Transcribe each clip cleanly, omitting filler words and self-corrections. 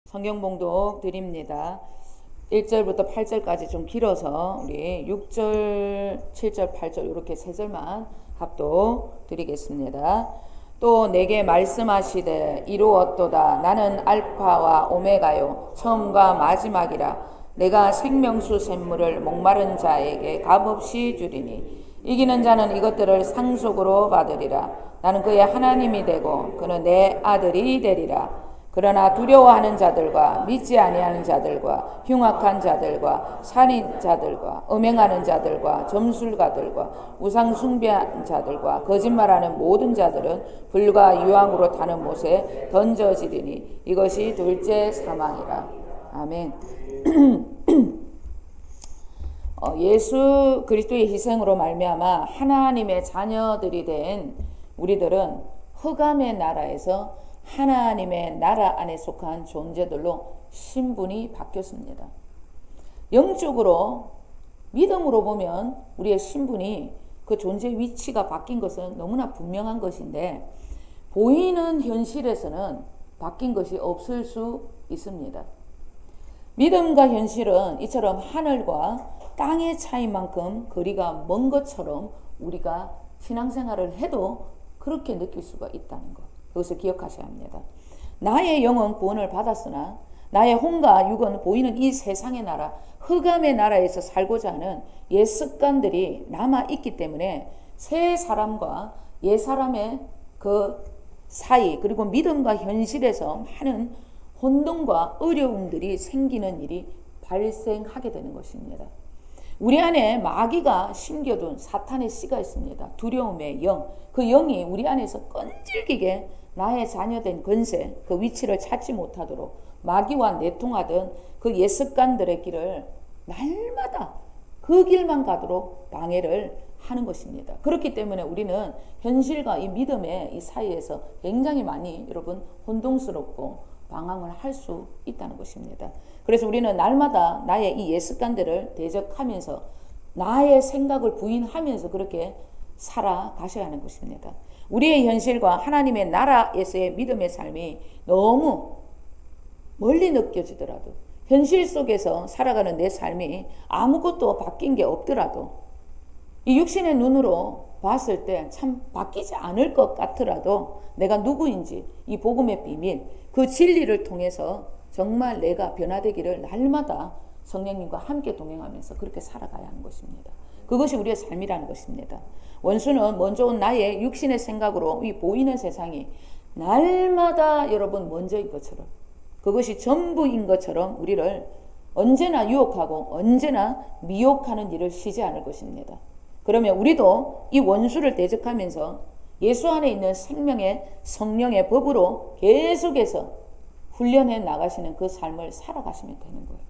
성경 봉독 드립니다. 1절부터 8절까지 좀 길어서 우리 6절, 7절, 8절 이렇게 세 절만 합독 드리겠습니다. 또 내게 말씀하시되 이루었도다. 나는 알파와 오메가요 처음과 마지막이라. 내가 생명수 샘물을 목마른 자에게 값없이 주리니 이기는 자는 이것들을 상속으로 받으리라. 나는 그의 하나님이 되고 그는 내 아들이 되리라. 그러나 두려워하는 자들과 믿지 아니하는 자들과 흉악한 자들과 살인자들과 음행하는 자들과 점술가들과 우상 숭배하는 자들과 거짓말하는 모든 자들은 불과 유황으로 타는 못에 던져지리니 이것이 둘째 사망이라. 아멘. 예수 그리스도의 희생으로 말미암아 하나님의 자녀들이 된 우리들은 흑암의 나라에서 하나님의 나라 안에 속한 존재들로 신분이 바뀌었습니다. 영적으로 믿음으로 보면 우리의 신분이 그 존재 위치가 바뀐 것은 너무나 분명한 것인데 보이는 현실에서는 바뀐 것이 없을 수 있습니다. 믿음과 현실은 이처럼 하늘과 땅의 차이만큼 거리가 먼 것처럼 우리가 신앙생활을 해도 그렇게 느낄 수가 있다는 것. 그것을 기억하셔야 합니다. 나의 영은 구원을 받았으나 나의 혼과 육은 보이는 이 세상의 나라, 흑암의 나라에서 살고자 하는 옛 습관들이 남아있기 때문에 새 사람과 옛 사람의 그 사이 그리고 믿음과 현실에서 많은 혼동과 어려움들이 생기는 일이 발생하게 되는 것입니다. 우리 안에 마귀가 심겨둔 사탄의 씨가 있습니다. 두려움의 영, 그 영이 우리 안에서 끈질기게 나의 자녀된 권세, 그 위치를 찾지 못하도록 마귀와 내통하던 그 옛 습관들의 길을 날마다 그 길만 가도록 방해를 하는 것입니다. 그렇기 때문에 우리는 현실과 이 믿음의 이 사이에서 굉장히 많이 여러분 혼동스럽고 방황을 할 수 있다는 것입니다. 그래서 우리는 날마다 나의 이 옛 습관들을 대적하면서 나의 생각을 부인하면서 그렇게 살아가셔야 하는 것입니다. 우리의 현실과 하나님의 나라에서의 믿음의 삶이 너무 멀리 느껴지더라도 현실 속에서 살아가는 내 삶이 아무것도 바뀐 게 없더라도 이 육신의 눈으로 봤을 때 참 바뀌지 않을 것 같더라도 내가 누구인지 이 복음의 비밀, 그 진리를 통해서 정말 내가 변화되기를 날마다 성령님과 함께 동행하면서 그렇게 살아가야 하는 것입니다. 그것이 우리의 삶이라는 것입니다. 원수는 먼저 온 나의 육신의 생각으로 이 보이는 세상이 날마다 여러분 먼저인 것처럼 그것이 전부인 것처럼 우리를 언제나 유혹하고 언제나 미혹하는 일을 쉬지 않을 것입니다. 그러면 우리도 이 원수를 대적하면서 예수 안에 있는 생명의 성령의 법으로 계속해서 훈련해 나가시는 그 삶을 살아가시면 되는 거예요.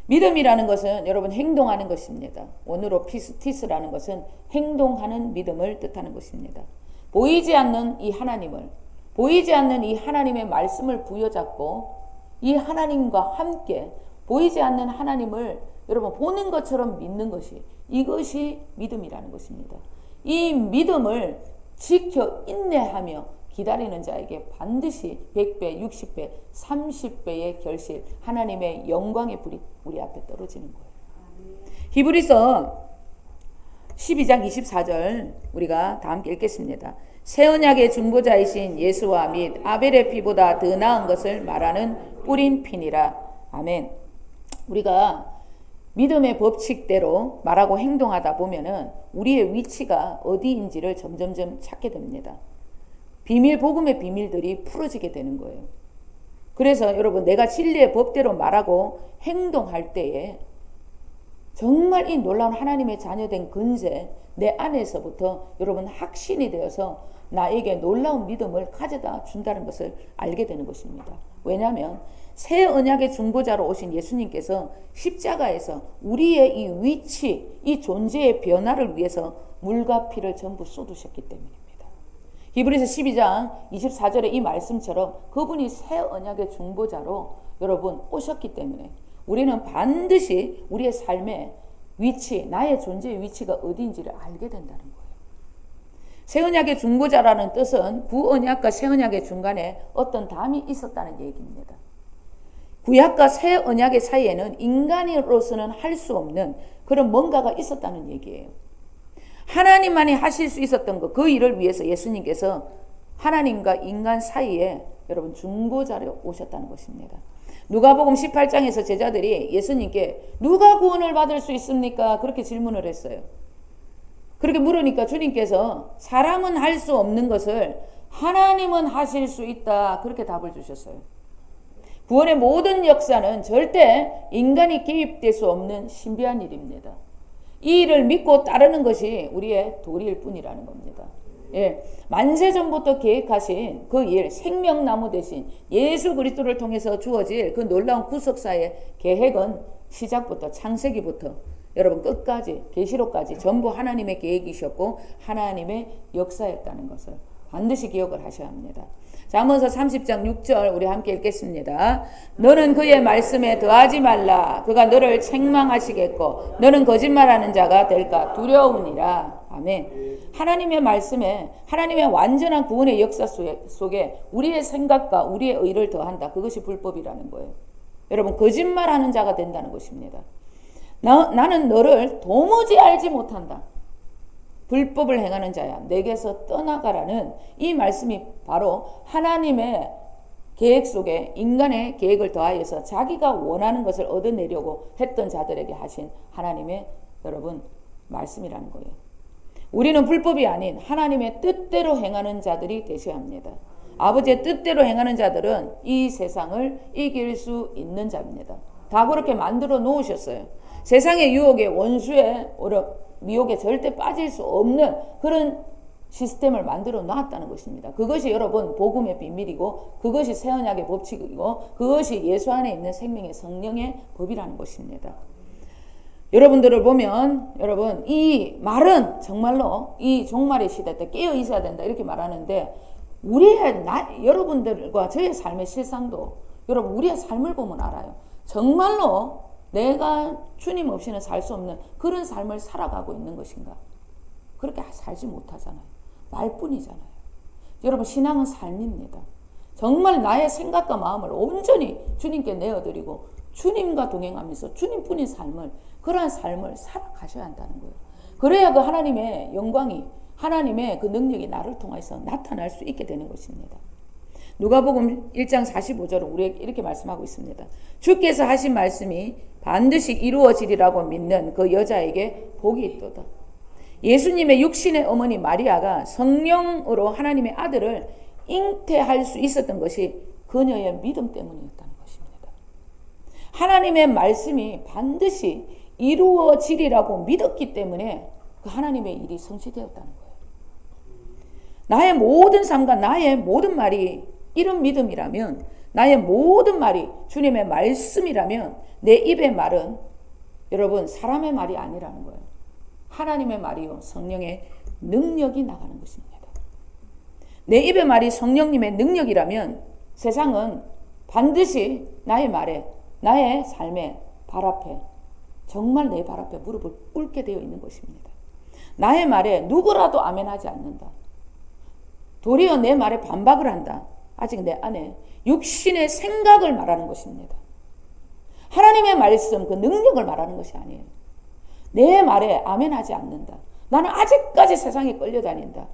믿음이라는 것은 여러분 행동하는 것입니다. 원어로 피스티스라는 것은 행동하는 믿음을 뜻하는 것입니다. 보이지 않는 이 하나님을, 보이지 않는 이 하나님의 말씀을 부여잡고 이 하나님과 함께 보이지 않는 하나님을 여러분 보는 것처럼 믿는 것이 이것이 믿음이라는 것입니다. 이 믿음을 지켜 인내하며 기다리는 자에게 반드시 100배, 60배, 30배의 결실 하나님의 영광의 불이 우리 앞에 떨어지는 거예요. 히브리서 12장 24절 우리가 다 함께 읽겠습니다. 새 언약의 중보자이신 예수와 및 아벨의 피보다 더 나은 것을 말하는 뿌린 피니라. 아멘. 우리가 믿음의 법칙대로 말하고 행동하다 보면은 우리의 위치가 어디인지를 점점점 찾게 됩니다. 비밀, 복음의 비밀들이 풀어지게 되는 거예요. 그래서 여러분 내가 진리의 법대로 말하고 행동할 때에 정말 이 놀라운 하나님의 자녀된 근세 내 안에서부터 여러분 확신이 되어서 나에게 놀라운 믿음을 가져다 준다는 것을 알게 되는 것입니다. 왜냐하면 새 언약의 중보자로 오신 예수님께서 십자가에서 우리의 이 위치, 이 존재의 변화를 위해서 물과 피를 전부 쏟으셨기 때문입니다. 히브리서 12장 24절의 이 말씀처럼 그분이 새 언약의 중보자로 여러분 오셨기 때문에 우리는 반드시 우리의 삶의 위치, 나의 존재의 위치가 어디인지를 알게 된다는 거예요. 새 언약의 중보자라는 뜻은 구언약과 새 언약의 중간에 어떤 담이 있었다는 얘기입니다. 구약과 새 언약의 사이에는 인간으로서는 할 수 없는 그런 뭔가가 있었다는 얘기예요. 하나님만이 하실 수 있었던 것, 그 일을 위해서 예수님께서 하나님과 인간 사이에 여러분 중보자로 오셨다는 것입니다. 누가복음 18장에서 제자들이 예수님께 누가 구원을 받을 수 있습니까? 그렇게 질문을 했어요. 그렇게 물으니까 주님께서 사람은 할 수 없는 것을 하나님은 하실 수 있다. 그렇게 답을 주셨어요. 구원의 모든 역사는 절대 인간이 개입될 수 없는 신비한 일입니다. 이 일을 믿고 따르는 것이 우리의 도리일 뿐이라는 겁니다. 예, 만세전부터 계획하신 그 일, 생명나무 대신 예수 그리스도를 통해서 주어질 그 놀라운 구속사의 계획은 시작부터 창세기부터 여러분 끝까지 계시록까지 전부 하나님의 계획이셨고 하나님의 역사였다는 것을 반드시 기억을 하셔야 합니다. 잠언서 30장 6절 우리 함께 읽겠습니다. 너는 그의 말씀에 더하지 말라. 그가 너를 책망하시겠고 너는 거짓말하는 자가 될까 두려우니라. 아멘. 하나님의 말씀에 하나님의 완전한 구원의 역사 속에 우리의 생각과 우리의 의를 더한다. 그것이 불법이라는 거예요. 여러분 거짓말하는 자가 된다는 것입니다. 나는 너를 도무지 알지 못한다. 불법을 행하는 자야 내게서 떠나가라는 이 말씀이 바로 하나님의 계획 속에 인간의 계획을 더하여서 자기가 원하는 것을 얻어내려고 했던 자들에게 하신 하나님의 여러분 말씀이라는 거예요. 우리는 불법이 아닌 하나님의 뜻대로 행하는 자들이 되셔야 합니다. 아버지의 뜻대로 행하는 자들은 이 세상을 이길 수 있는 자입니다. 다 그렇게 만들어 놓으셨어요. 세상의 유혹에 원수의 미혹에 절대 빠질 수 없는 그런 시스템을 만들어 놨다는 것입니다. 그것이 여러분 복음의 비밀이고 그것이 새 언약의 법칙이고 그것이 예수 안에 있는 생명의 성령의 법이라는 것입니다. 여러분들을 보면 여러분 이 말은 정말로 이 종말의 시대 때 깨어 있어야 된다 이렇게 말하는데 우리의 여러분들과 저의 삶의 실상도 여러분 우리의 삶을 보면 알아요. 정말로 내가 주님 없이는 살 수 없는 그런 삶을 살아가고 있는 것인가? 그렇게 살지 못하잖아요. 말뿐이잖아요. 여러분 신앙은 삶입니다. 정말 나의 생각과 마음을 온전히 주님께 내어드리고 주님과 동행하면서 주님뿐인 삶을 그러한 삶을 살아가셔야 한다는 거예요. 그래야 그 하나님의 영광이 하나님의 그 능력이 나를 통해서 나타날 수 있게 되는 것입니다. 누가복음 1장 45절은 우리에게 이렇게 말씀하고 있습니다. 주께서 하신 말씀이 반드시 이루어지리라고 믿는 그 여자에게 복이 있도다. 예수님의 육신의 어머니 마리아가 성령으로 하나님의 아들을 잉태할 수 있었던 것이 그녀의 믿음 때문이었다는 것입니다. 하나님의 말씀이 반드시 이루어지리라고 믿었기 때문에 그 하나님의 일이 성취되었다는 거예요. 나의 모든 삶과 나의 모든 말이 이런 믿음이라면 나의 모든 말이 주님의 말씀이라면 내 입의 말은 여러분 사람의 말이 아니라는 거예요. 하나님의 말이요 성령의 능력이 나가는 것입니다. 내 입의 말이 성령님의 능력이라면 세상은 반드시 나의 말에 나의 삶에 발 앞에 정말 내 발 앞에 무릎을 꿇게 되어 있는 것입니다. 나의 말에 누구라도 아멘하지 않는다. 도리어 내 말에 반박을 한다. 아직 내 안에 육신의 생각을 말하는 것입니다. 하나님의 말씀, 그 능력을 말하는 것이 아니에요. 내 말에 아멘하지 않는다. 나는 아직까지 세상에 끌려다닌다.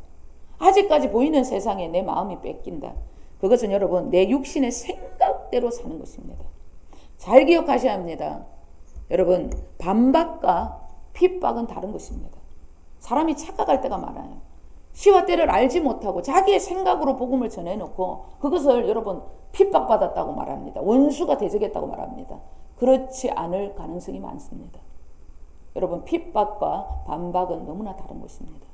아직까지 보이는 세상에 내 마음이 뺏긴다. 그것은 여러분 내 육신의 생각대로 사는 것입니다. 잘 기억하셔야 합니다. 여러분 반박과 핍박은 다른 것입니다. 사람이 착각할 때가 많아요. 시와 때를 알지 못하고 자기의 생각으로 복음을 전해놓고 그것을 여러분 핍박받았다고 말합니다. 원수가 대적했다고 말합니다. 그렇지 않을 가능성이 많습니다. 여러분 핍박과 반박은 너무나 다른 것입니다.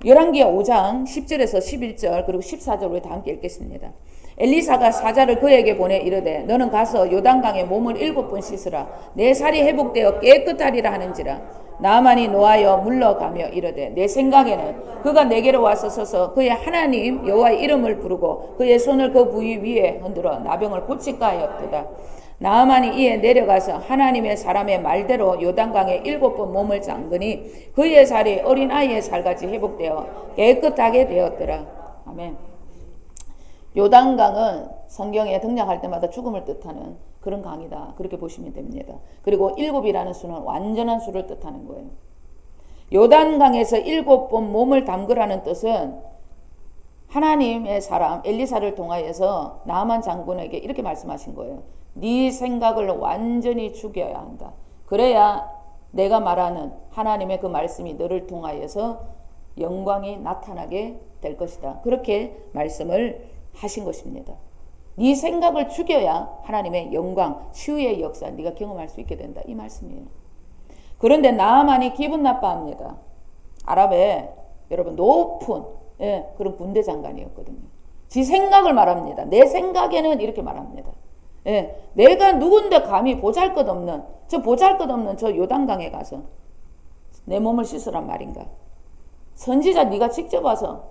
열왕기하 5장 10절에서 11절 그리고 14절 우리 다 함께 읽겠습니다. 엘리사가 사자를 그에게 보내 이르되 너는 가서 요단강에 몸을 7번 씻으라. 내 살이 회복되어 깨끗하리라 하는지라. 나만이 노하여 물러가며 이르되 내 생각에는 그가 내게로 와서 서서 그의 하나님 여호와의 이름을 부르고 그의 손을 그 부위 위에 흔들어 나병을 고칠까 하였도다. 나아만이 이에 내려가서 하나님의 사람의 말대로 요단강에 7번 몸을 잠그니 그의 살이 어린아이의 살같이 회복되어 깨끗하게 되었더라. 아멘. 요단강은 성경에 등장할 때마다 죽음을 뜻하는 그런 강이다. 그렇게 보시면 됩니다. 그리고 7이라는 수는 완전한 수를 뜻하는 거예요. 요단강에서 7번 몸을 담그라는 뜻은 하나님의 사람 엘리사를 통하여서 나아만 장군에게 이렇게 말씀하신 거예요. 네 생각을 완전히 죽여야 한다. 그래야 내가 말하는 하나님의 그 말씀이 너를 통하여서 영광이 나타나게 될 것이다. 그렇게 말씀을 하신 것입니다. 네 생각을 죽여야 하나님의 영광, 치유의 역사 네가 경험할 수 있게 된다. 이 말씀이에요. 그런데 나아만이 기분 나빠합니다. 아랍의 여러분 높은 그런 군대 장관이었거든요. 지 생각을 말합니다. 내 생각에는 이렇게 말합니다. 내가 누군데 감히 보잘것없는 저 요단강에 가서 내 몸을 씻으란 말인가. 선지자 네가 직접 와서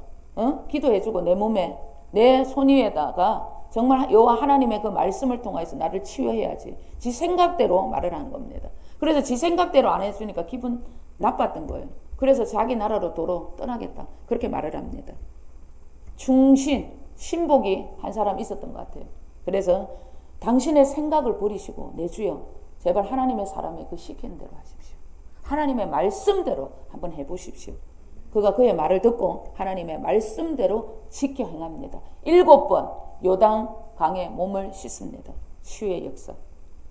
기도해주고 내 몸에 내 손 위에다가 정말 여호와 하나님의 그 말씀을 통해서 나를 치유해야지. 지 생각대로 말을 하는 겁니다. 그래서 지 생각대로 안 해주니까 기분 나빴던 거예요. 그래서 자기 나라로 도로 떠나겠다. 그렇게 말을 합니다. 충신, 신복이 한 사람 있었던 것 같아요. 그래서 당신의 생각을 버리시고 내 주여 제발 하나님의 사람의 그 시키는 대로 하십시오. 하나님의 말씀대로 한번 해보십시오. 그가 그의 말을 듣고 하나님의 말씀대로 지켜 행합니다. 7번 요단 강에 몸을 씻습니다. 치유의 역사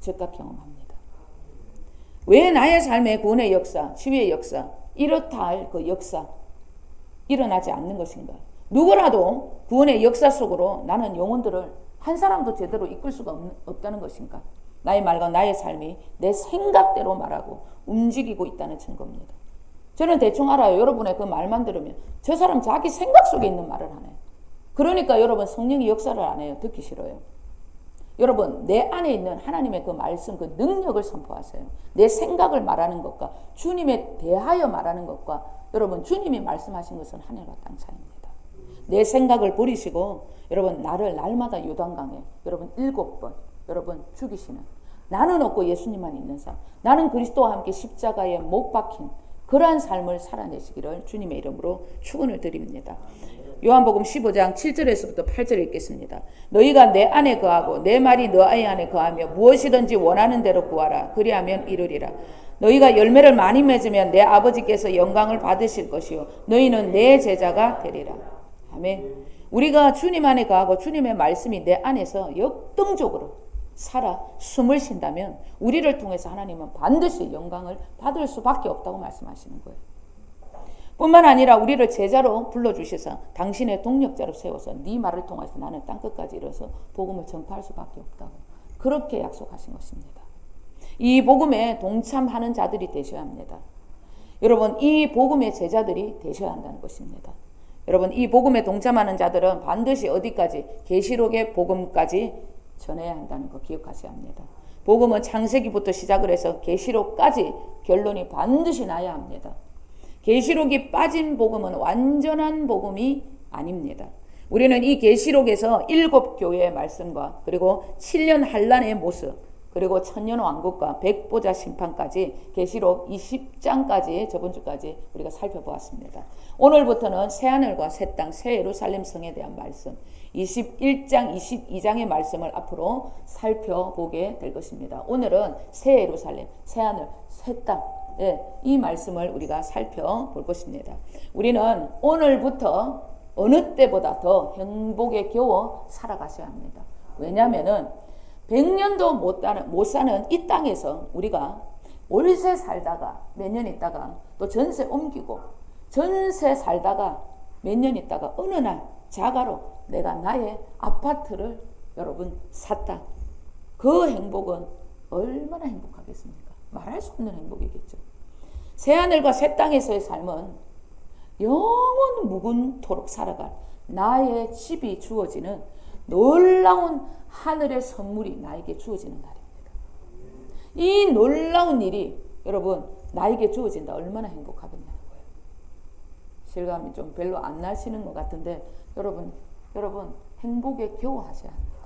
즉각 경험합니다. 왜 나의 삶의 구원의 역사, 치유의 역사, 이렇다 할 그 역사 일어나지 않는 것인가? 누구라도 구원의 역사 속으로 나는 영혼들을 한 사람도 제대로 이끌 수가 없다는 것인가? 나의 말과 나의 삶이 내 생각대로 말하고 움직이고 있다는 증거입니다. 저는 대충 알아요. 여러분의 그 말만 들으면 저 사람 자기 생각 속에 있는 말을 하네. 그러니까 여러분 성령의 역사를 안 해요. 듣기 싫어요. 여러분 내 안에 있는 하나님의 그 말씀, 그 능력을 선포하세요. 내 생각을 말하는 것과 주님에 대하여 말하는 것과 여러분 주님이 말씀하신 것은 하늘과 땅 차이입니다. 내 생각을 버리시고 여러분 나를 날마다 요단강에 여러분 7번 여러분 죽이시는 나는 없고 예수님만 있는 삶, 나는 그리스도와 함께 십자가에 못 박힌 그러한 삶을 살아내시기를 주님의 이름으로 축원을 드립니다. 요한복음 15장 7절에서부터 8절 읽겠습니다. 너희가 내 안에 거하고 내 말이 너희 안에 거하며 무엇이든지 원하는 대로 구하라. 그리하면 이루리라. 너희가 열매를 많이 맺으면 내 아버지께서 영광을 받으실 것이요 너희는 내 제자가 되리라. 아멘. 우리가 주님 안에 거하고 주님의 말씀이 내 안에서 역동적으로 살아 숨을 쉰다면 우리를 통해서 하나님은 반드시 영광을 받을 수밖에 없다고 말씀하시는 거예요. 뿐만 아니라 우리를 제자로 불러주셔서 당신의 동력자로 세워서 네 말을 통해서 나는 땅끝까지 이뤄서 복음을 전파할 수밖에 없다고 그렇게 약속하신 것입니다. 이 복음에 동참하는 자들이 되셔야 합니다. 여러분 이 복음의 제자들이 되셔야 한다는 것입니다. 여러분 이 복음에 동참하는 자들은 반드시 어디까지? 계시록의 복음까지 전해야 한다는 거 기억하셔야 합니다. 복음은 창세기부터 시작을 해서 계시록까지 결론이 반드시 나야 합니다. 계시록이 빠진 복음은 완전한 복음이 아닙니다. 우리는 이 계시록에서 7교회의 말씀과 그리고 7년 환란의 모습 그리고 천년왕국과 백보자 심판까지 계시록 20장까지 저번 주까지 우리가 살펴보았습니다. 오늘부터는 새하늘과 새 땅, 새 예루살렘 성에 대한 말씀 21장, 22장의 말씀을 앞으로 살펴보게 될 것입니다. 오늘은 새 예루살렘, 새하늘, 새 땅, 이 말씀을 우리가 살펴볼 것입니다. 우리는 오늘부터 어느 때보다 더 행복에 겨워 살아가셔야 합니다. 왜냐하면 100년도 못 사는 이 땅에서 우리가 월세 살다가 몇 년 있다가 또 전세 옮기고 전세 살다가 몇 년 있다가 어느 날 자가로 내가 나의 아파트를 여러분 샀다. 그 행복은 얼마나 행복하겠습니까? 말할 수 없는 행복이겠죠. 새하늘과 새 땅에서의 삶은 영원 무궁토록 살아갈 나의 집이 주어지는 놀라운 하늘의 선물이 나에게 주어지는 날입니다. 이 놀라운 일이 여러분 나에게 주어진다. 얼마나 행복하겠냐는 거예요. 실감이 좀 별로 안 나시는 것 같은데 여러분 행복에 겨워 하셔야 합니다.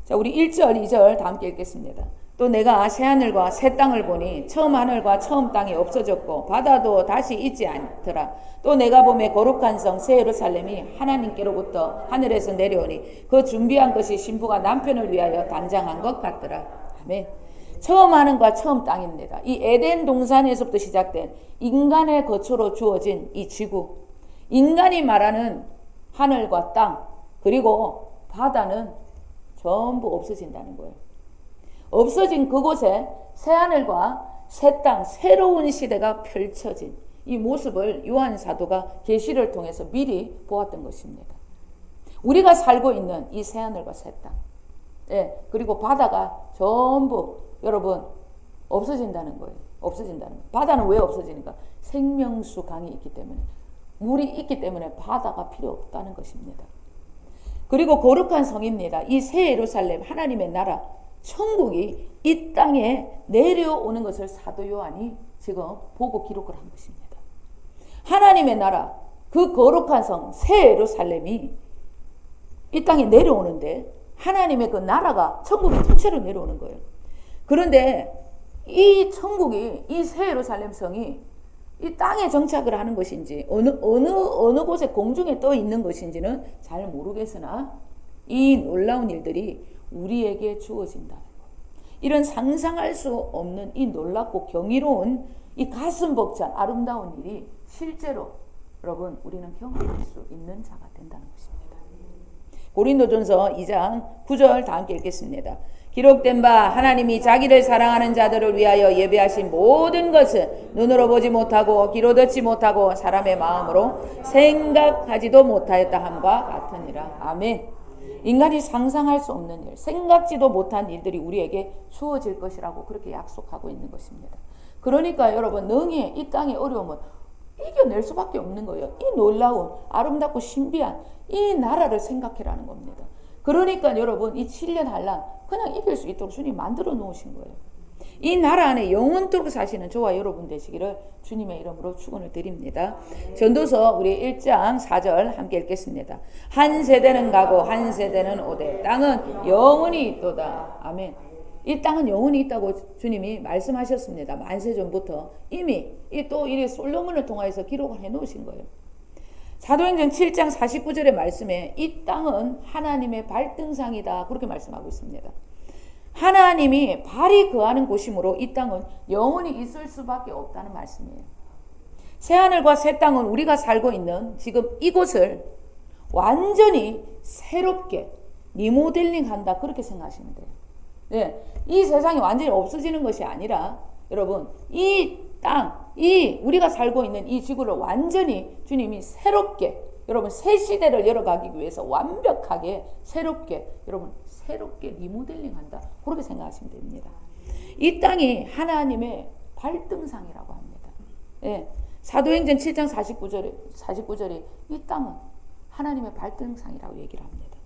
자, 우리 1절, 2절 다 함께 읽겠습니다. 또 내가 새 하늘과 새 땅을 보니 처음 하늘과 처음 땅이 없어졌고 바다도 다시 있지 않더라. 또 내가 보매 거룩한 성 새 예루살렘이 하나님께로부터 하늘에서 내려오니 그 준비한 것이 신부가 남편을 위하여 단장한 것 같더라. 아멘. 처음 하늘과 처음 땅입니다. 이 에덴 동산에서부터 시작된 인간의 거처로 주어진 이 지구, 인간이 말하는 하늘과 땅, 그리고 바다는 전부 없어진다는 거예요. 없어진 그곳에 새 하늘과 새 땅, 새로운 시대가 펼쳐진 이 모습을 요한 사도가 계시를 통해서 미리 보았던 것입니다. 우리가 살고 있는 이 새 하늘과 새 땅, 그리고 바다가 전부 여러분 없어진다는 거예요. 없어진다는 거예요. 바다는 왜 없어지는가? 생명수 강이 있기 때문에, 물이 있기 때문에 바다가 필요 없다는 것입니다. 그리고 거룩한 성입니다. 이 새 예루살렘, 하나님의 나라, 천국이 이 땅에 내려오는 것을 사도 요한이 지금 보고 기록을 한 것입니다. 하나님의 나라, 그 거룩한 성, 새 예루살렘이 이 땅에 내려오는데 하나님의 그 나라가 천국이 통째로 내려오는 거예요. 그런데 이 천국이, 이 새 예루살렘 성이 이 땅에 정착을 하는 것인지 어느 곳에 공중에 떠 있는 것인지는 잘 모르겠으나 이 놀라운 일들이 우리에게 주어진다는 것. 이런 상상할 수 없는 이 놀랍고 경이로운 이 가슴 벅찬 아름다운 일이 실제로 여러분 우리는 경험할 수 있는 자가 된다는 것입니다. 고린도전서 2장 9절 다 함께 읽겠습니다. 기록된 바 하나님이 자기를 사랑하는 자들을 위하여 예배하신 모든 것은 눈으로 보지 못하고 귀로 듣지 못하고 사람의 마음으로 생각하지도 못하였다 함과 같으니라. 아멘. 인간이 상상할 수 없는 일, 생각지도 못한 일들이 우리에게 주어질 것이라고 그렇게 약속하고 있는 것입니다. 그러니까 여러분 능히 이 땅의 어려움은 이겨낼 수밖에 없는 거예요. 이 놀라운 아름답고 신비한 이 나라를 생각해라는 겁니다. 그러니까 여러분 이 7년 한란 그냥 이길 수 있도록 주님 만들어 놓으신 거예요. 이 나라 안에 영원토록 사시는 저와 여러분 되시기를 주님의 이름으로 축원을 드립니다. 전도서 우리 1장 4절 함께 읽겠습니다. 한 세대는 가고 한 세대는 오되 땅은 영원히 있도다. 아멘. 이 땅은 영원히 있다고 주님이 말씀하셨습니다. 만세 전부터 이미 또 이 솔로몬을 통하여서 기록을 해 놓으신 거예요. 사도행전 7장 49절의 말씀에 이 땅은 하나님의 발등상이다 그렇게 말씀하고 있습니다. 하나님이 발이 거하는 곳이므로 이 땅은 영원히 있을 수밖에 없다는 말씀이에요. 새하늘과 새 땅은 우리가 살고 있는 지금 이곳을 완전히 새롭게 리모델링한다 그렇게 생각하시면 돼요. 네, 이 세상이 완전히 없어지는 것이 아니라 여러분 이 땅, 이 우리가 살고 있는 이 지구를 완전히 주님이 새롭게 여러분 새 시대를 열어가기 위해서 완벽하게 새롭게 여러분 새롭게 리모델링한다 그렇게 생각하시면 됩니다. 이 땅이 하나님의 발등상이라고 합니다. 예, 사도행전 7장 49절에 이 땅은 하나님의 발등상이라고 얘기를 합니다.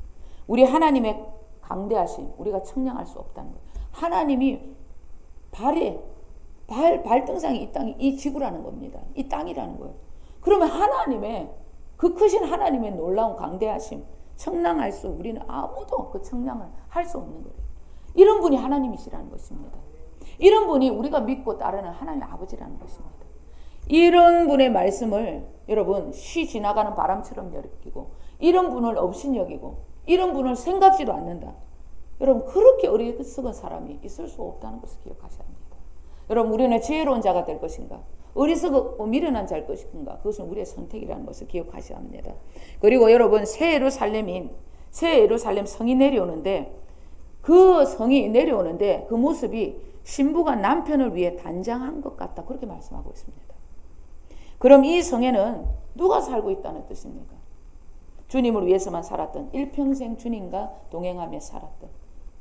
우리 하나님의 강대하심 우리가 측량할 수 없다는 거예요. 하나님이 발등상이 이 땅이 이 지구라는 겁니다. 이 땅이라는 거예요. 그러면 하나님의 그 크신 하나님의 놀라운 강대하심 청량할 수 우리는 아무도 그 청량을 할 수 없는 거예요. 이런 분이 하나님이시라는 것입니다. 이런 분이 우리가 믿고 따르는 하나님의 아버지라는 것입니다. 이런 분의 말씀을 여러분 쉬 지나가는 바람처럼 여기고 이런 분을 업신여기고 이런 분을 생각지도 않는다. 여러분 그렇게 어리석은 사람이 있을 수 없다는 것을 기억하셔야 합니다. 여러분 우리는 지혜로운 자가 될 것인가? 어리석고 미련한 자일 것인가? 그것은 우리의 선택이라는 것을 기억하셔야 합니다. 그리고 여러분 새 예루살렘 성이 내려오는데 그 성이 내려오는데 그 모습이 신부가 남편을 위해 단장한 것 같다 그렇게 말씀하고 있습니다. 그럼 이 성에는 누가 살고 있다는 뜻입니까? 주님을 위해서만 살았던 일평생 주님과 동행하며 살았던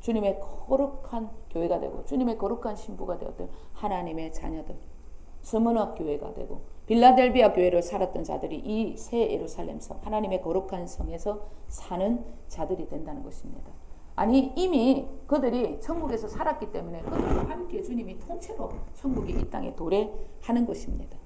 주님의 거룩한 교회가 되고 주님의 거룩한 신부가 되었던 하나님의 자녀들 서머너 교회가 되고 빌라델비아 교회를 살았던 자들이 이 새 예루살렘 성 하나님의 거룩한 성에서 사는 자들이 된다는 것입니다. 아니 이미 그들이 천국에서 살았기 때문에 그들과 함께 주님이 통째로 천국이 이 땅에 도래하는 것입니다.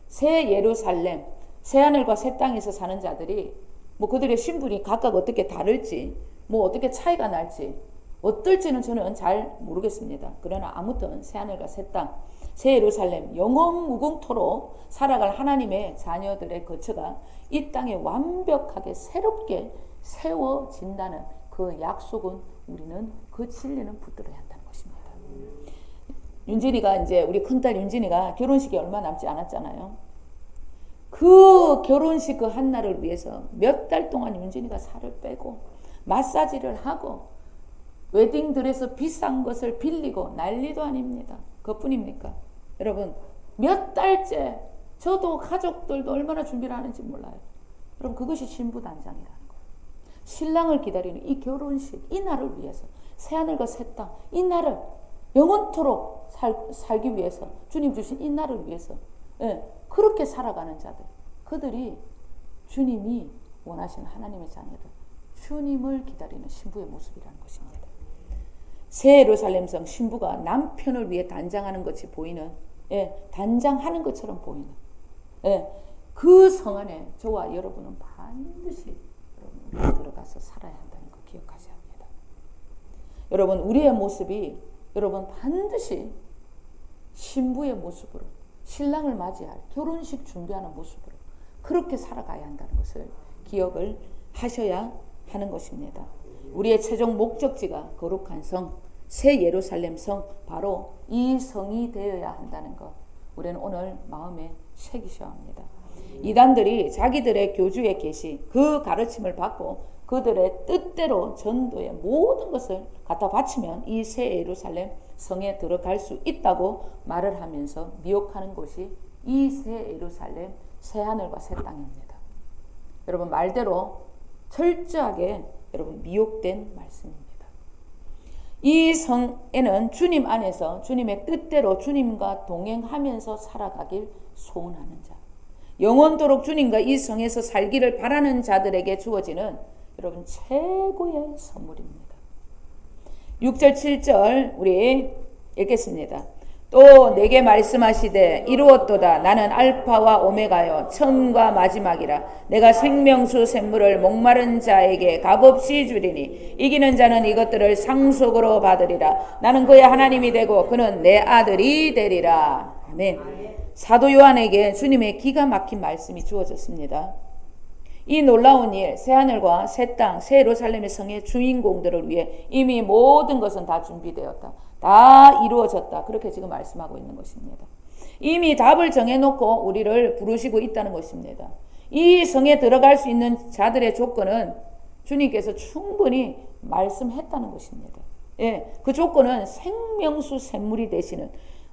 새 예루살렘 새 하늘과 새 땅에서 사는 자들이 뭐 그들의 신분이 각각 어떻게 다를지 뭐 어떻게 차이가 날지 어떨지는 저는 잘 모르겠습니다. 그러나 아무튼 새하늘과 새 땅, 새 예루살렘 영원 무궁토록 살아갈 하나님의 자녀들의 거처가 이 땅에 완벽하게 새롭게 세워진다는 그 약속은 우리는 그 진리는 붙들어야 한다는 것입니다. 윤진이가 이제 우리 큰딸 윤진이가 결혼식이 얼마 남지 않았잖아요. 그 결혼식 그 한날을 위해서 몇 달 동안 윤진이가 살을 빼고 마사지를 하고 웨딩드레스 비싼 것을 빌리고 난리도 아닙니다. 그뿐입니까? 여러분 몇 달째 저도 가족들도 얼마나 준비를 하는지 몰라요. 여러분 그것이 신부단장이라는 거예요. 신랑을 기다리는 이 결혼식 이 날을 위해서 새하늘과 새 땅 이 날을 영원토록 살기 위해서 주님 주신 이 날을 위해서 그렇게 살아가는 자들 그들이 주님이 원하시는 하나님의 자녀들 주님을 기다리는 신부의 모습이라는 것입니다. 새 예루살렘성 신부가 남편을 위해 단장하는 것이 보이는 단장하는 것처럼 보이는 그 성 안에 저와 여러분은 반드시 들어가서 살아야 한다는 거 기억하셔야 합니다. 여러분 우리의 모습이 여러분 반드시 신부의 모습으로 신랑을 맞이할 결혼식 준비하는 모습으로 그렇게 살아가야 한다는 것을 기억을 하셔야 하는 것입니다. 우리의 최종 목적지가 거룩한 성, 새 예루살렘 성, 바로 이 성이 되어야 한다는 것 우리는 오늘 마음에 새기셔야 합니다. 이단들이 자기들의 교주의 계시, 그 가르침을 받고 그들의 뜻대로 전도의 모든 것을 갖다 바치면 이 새 예루살렘 성에 들어갈 수 있다고 말을 하면서 미혹하는 곳이 이 새 예루살렘 새 하늘과 새 땅입니다. 여러분 말대로 철저하게 여러분 미혹된 말씀입니다. 이 성에는 주님 안에서 주님의 뜻대로 주님과 동행하면서 살아가길 소원하는 자, 영원토록 주님과 이 성에서 살기를 바라는 자들에게 주어지는 여러분 최고의 선물입니다. 6절 7절 우리 읽겠습니다. 또 내게 말씀하시되 이루었도다. 나는 알파와 오메가요 처음과 마지막이라. 내가 생명수 샘물을 목마른 자에게 값없이 주리니 이기는 자는 이것들을 상속으로 받으리라. 나는 그의 하나님이 되고 그는 내 아들이 되리라. 아멘. 사도 요한에게 주님의 기가 막힌 말씀이 주어졌습니다. 이 놀라운 일, 새하늘과 새 땅, 새 예루살렘의 성의 주인공들을 위해 이미 모든 것은 다 준비되었다. 다 이루어졌다. 그렇게 지금 말씀하고 있는 것입니다. 이미 답을 정해놓고 우리를 부르시고 있다는 것입니다. 이 성에 들어갈 수 있는 자들의 조건은 주님께서 충분히 말씀했다는 것입니다. 그 조건은 생명수 샘물이 되시는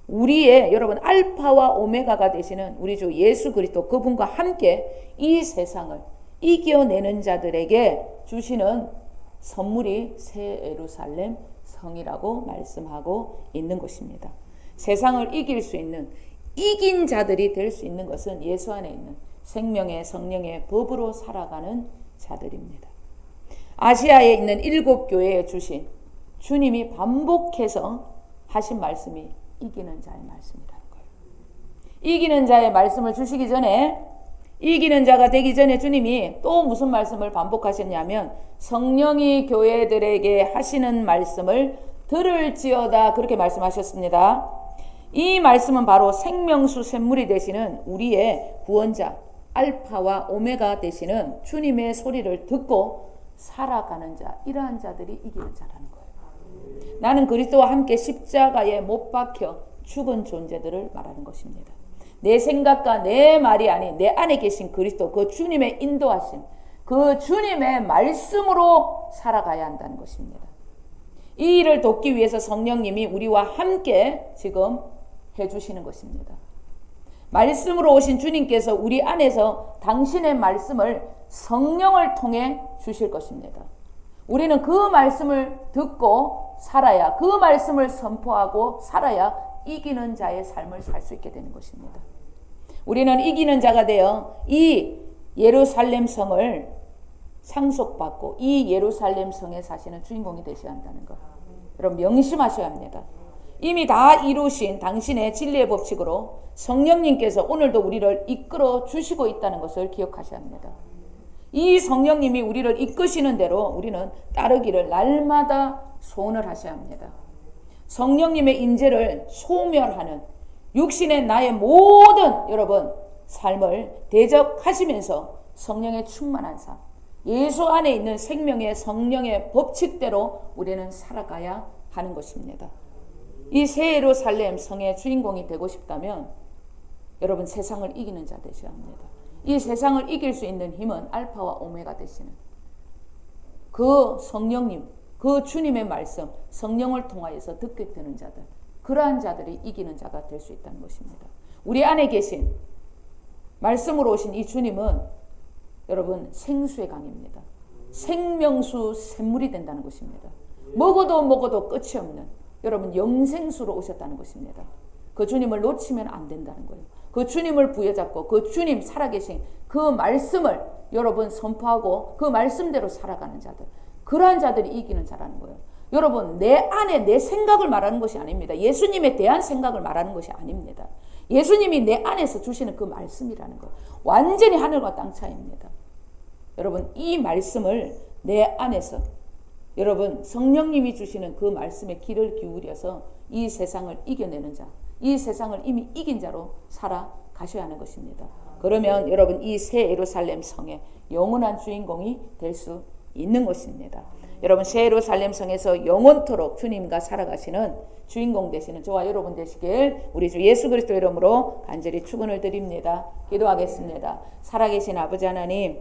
우리의 여러분 알파와 오메가가 되시는 우리 주 예수 그리스도 그분과 함께 이 세상을 이겨내는 자들에게 주시는 선물이 새 예루살렘 성이라고 말씀하고 있는 것입니다. 세상을 이길 수 있는 이긴 자들이 될 수 있는 것은 예수 안에 있는 생명의 성령의 법으로 살아가는 자들입니다. 아시아에 있는 7교회에 주신 주님이 반복해서 하신 말씀이 이기는 자의 말씀이라는 거예요. 이기는 자의 말씀을 주시기 전에 이기는 자가 되기 전에 주님이 또 무슨 말씀을 반복하셨냐면 성령이 교회들에게 하시는 말씀을 들을지어다 그렇게 말씀하셨습니다. 이 말씀은 바로 생명수 샘물이 되시는 우리의 구원자 알파와 오메가 되시는 주님의 소리를 듣고 살아가는 자 이러한 자들이 이기는 자라는 거예요. 나는 그리스도와 함께 십자가에 못 박혀 죽은 존재들을 말하는 것입니다. 내 생각과 내 말이 아닌 내 안에 계신 그리스도 그 주님의 인도하심 그 주님의 말씀으로 살아가야 한다는 것입니다. 이 일을 돕기 위해서 성령님이 우리와 함께 지금 해주시는 것입니다. 말씀으로 오신 주님께서 우리 안에서 당신의 말씀을 성령을 통해 주실 것입니다. 우리는 그 말씀을 듣고 살아야 그 말씀을 선포하고 살아야 이기는 자의 삶을 살 수 있게 되는 것입니다. 우리는 이기는 자가 되어 이 예루살렘 성을 상속받고 이 예루살렘 성에 사시는 주인공이 되셔야 한다는 것. 여러분 명심하셔야 합니다. 이미 다 이루신 당신의 진리의 법칙으로 성령님께서 오늘도 우리를 이끌어 주시고 있다는 것을 기억하셔야 합니다. 이 성령님이 우리를 이끄시는 대로 우리는 따르기를 날마다 소원을 하셔야 합니다. 성령님의 인재를 소멸하는 육신의 나의 모든 여러분 삶을 대적하시면서 성령의 충만한 삶, 예수 안에 있는 생명의 성령의 법칙대로 우리는 살아가야 하는 것입니다. 이 새 예루살렘 성의 주인공이 되고 싶다면 여러분 세상을 이기는 자 되셔야 합니다. 이 세상을 이길 수 있는 힘은 알파와 오메가 되시는 그 성령님, 그 주님의 말씀, 성령을 통하여서 듣게 되는 자들, 그러한 자들이 이기는 자가 될 수 있다는 것입니다. 우리 안에 계신 말씀으로 오신 이 주님은 여러분 생수의 강입니다. 생명수 샘물이 된다는 것입니다. 먹어도 끝이 없는 여러분 영생수로 오셨다는 것입니다. 그 주님을 놓치면 안 된다는 거예요. 그 주님을 부여잡고 그 주님 살아계신 그 말씀을 여러분 선포하고 그 말씀대로 살아가는 자들, 그러한 자들이 이기는 자라는 거예요. 여러분 내 안에 내 생각을 말하는 것이 아닙니다. 예수님에 대한 생각을 말하는 것이 아닙니다. 예수님이 내 안에서 주시는 그 말씀이라는 거, 완전히 하늘과 땅 차이입니다. 여러분 이 말씀을 내 안에서 여러분 성령님이 주시는 그 말씀에 귀를 기울여서 이 세상을 이겨내는 자, 이 세상을 이미 이긴 자로 살아가셔야 하는 것입니다. 그러면 여러분 이 새 예루살렘 성의 영원한 주인공이 될 수 있는 것입니다. 여러분 새 예루살렘 성에서 영원토록 주님과 살아가시는 주인공 되시는 저와 여러분 되시길 우리 주 예수 그리스도 이름으로 간절히 축원을 드립니다. 기도하겠습니다. 살아계신 아버지 하나님,